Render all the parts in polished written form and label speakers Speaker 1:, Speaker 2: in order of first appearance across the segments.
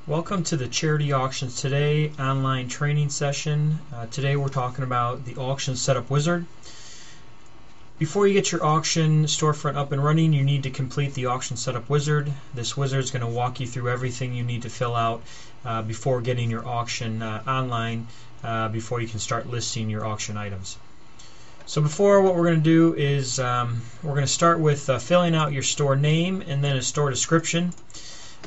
Speaker 1: Welcome to the Charity Auctions Today online training session. Today we're talking about the Auction Setup Wizard. Before you get your auction storefront up and running, you need to complete the Auction Setup Wizard. This wizard is going to walk you through everything you need to fill out before getting your auction online, before you can start listing your auction items. So before, what we're going to do is we're going to start with filling out your store name and then a store description.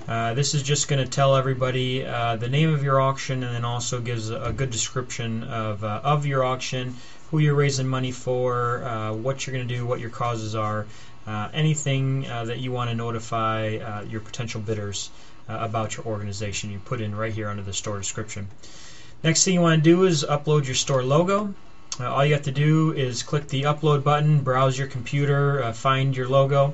Speaker 1: This is just going to tell everybody the name of your auction, and then also gives a good description of your auction, who you're raising money for, what you're going to do, what your causes are, anything that you want to notify your potential bidders about your organization. You put in right here under the store description. Next thing you want to do is upload your store logo. All you have to do is click the upload button, browse your computer, find your logo,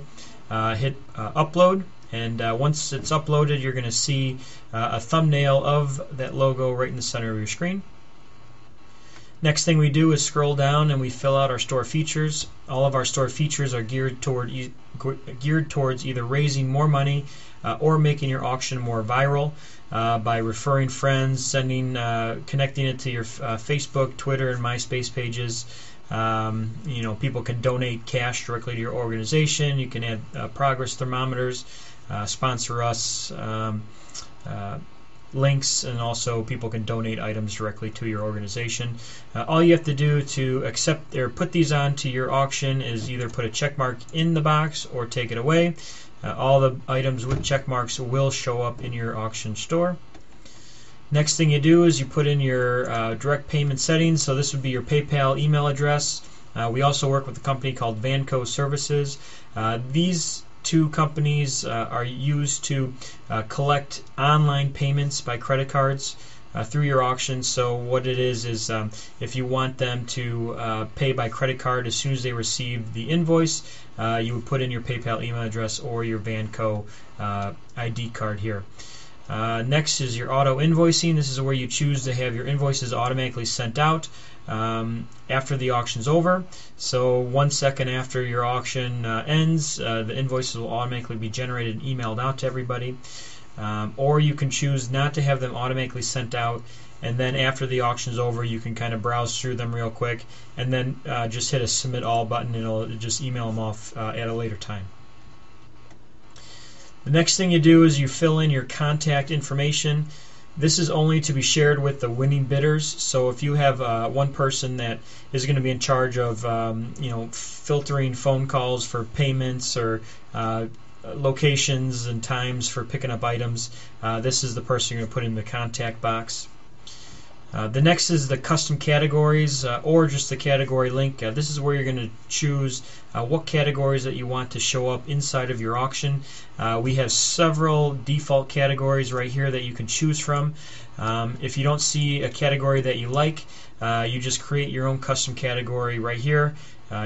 Speaker 1: hit upload. And once it's uploaded, you're going to see a thumbnail of that logo right in the center of your screen. Next thing we do is scroll down and we fill out our store features. All of our store features are geared towards either raising more money or making your auction more viral by referring friends, connecting it to your Facebook, Twitter, and MySpace pages. People can donate cash directly to your organization. You can add progress thermometers, sponsor us, links, and also people can donate items directly to your organization. All you have to do to accept or put these onto your auction is either put a check mark in the box or take it away. All the items with check marks will show up in your auction store. Next thing you do is you put in your direct payment settings. So this would be your PayPal email address. We also work with a company called Vanco Services. These two companies are used to collect online payments by credit cards through your auction. So what it is if you want them to pay by credit card as soon as they receive the invoice, you would put in your PayPal email address or your Vanco ID card here. Next is your auto invoicing. This is where you choose to have your invoices automatically sent out after the auction's over. So 1 second after your auction ends, the invoices will automatically be generated and emailed out to everybody. Or you can choose not to have them automatically sent out, and then after the auction's over you can kind of browse through them real quick and then just hit a submit all button, and it'll just email them off at a later time. The next thing you do is you fill in your contact information. This is only to be shared with the winning bidders. So if you have one person that is going to be in charge of filtering phone calls for payments or locations and times for picking up items, this is the person you're going to put in the contact box. The next is the custom categories or just the category link. This is where you're going to choose what categories that you want to show up inside of your auction. We have several default categories right here that you can choose from. If you don't see a category that you like, you just create your own custom category right here.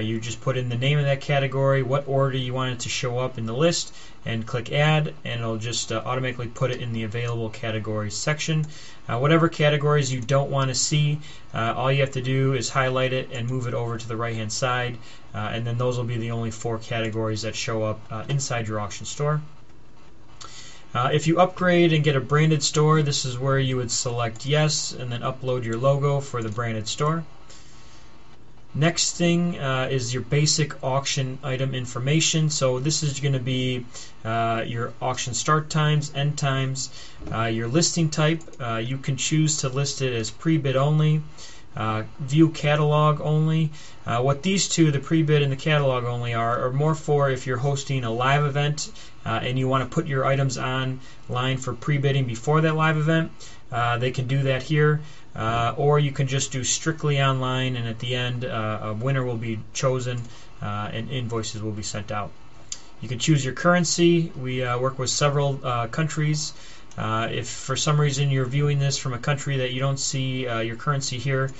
Speaker 1: You just put in the name of that category, what order you want it to show up in the list, and click add, and it'll just automatically put it in the available categories section. Whatever categories you don't want to see, all you have to do is highlight it and move it over to the right hand side, and then those will be the only 4 categories that show up inside your auction store. If you upgrade and get a branded store, this is where you would select yes and then upload your logo for the branded store. Next thing is your basic auction item information. So this is going to be your auction start times, end times, your listing type. You can choose to list it as pre-bid only, view catalog only. What these two, the pre-bid and the catalog only, are more for if you're hosting a live event and you want to put your items online for pre-bidding before that live event. They can do that here. Or you can just do strictly online, and at the end a winner will be chosen and invoices will be sent out. You can choose your currency. We work with several countries. If for some reason you're viewing this from a country that you don't see your currency here,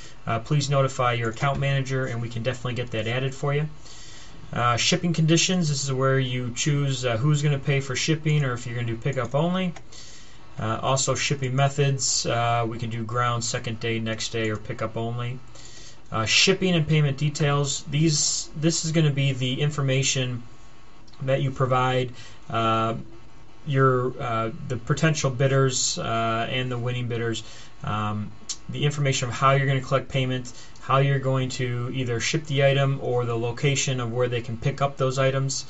Speaker 1: please notify your account manager and we can definitely get that added for you. Shipping conditions, this is where you choose who's going to pay for shipping or if you're going to do pickup only. Also shipping methods, we can do ground, second day, next day, or pickup only. Shipping and payment details, this is going to be the information that you provide the potential bidders and the winning bidders the information of how you're going to collect payment, how you're going to either ship the item or the location of where they can pick up those items.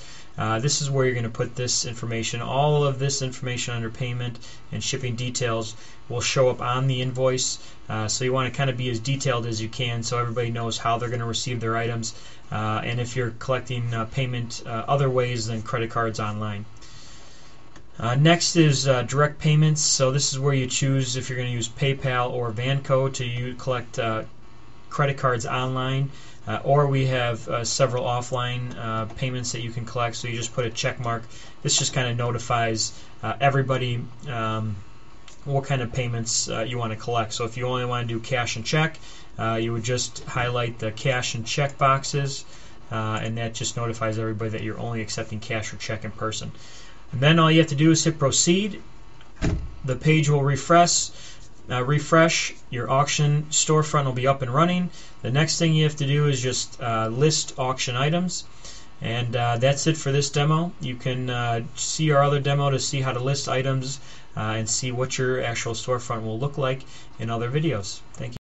Speaker 1: This is where you're going to put this information. All of this information under payment and shipping details will show up on the invoice. So you want to kind of be as detailed as you can so everybody knows how they're going to receive their items, and if you're collecting payment other ways than credit cards online. Next is direct payments. So this is where you choose if you're going to use PayPal or Vanco to collect credit cards online, or we have several offline payments that you can collect. So you just put a check mark. This just kind of notifies everybody what kind of payments you want to collect. So if you only want to do cash and check, you would just highlight the cash and check boxes, and that just notifies everybody that you're only accepting cash or check in person. And then all you have to do is hit proceed. The page will refresh. Your auction storefront will be up and running. The next thing you have to do is just list auction items. And that's it for this demo. You can see our other demo to see how to list items and see what your actual storefront will look like in other videos. Thank you.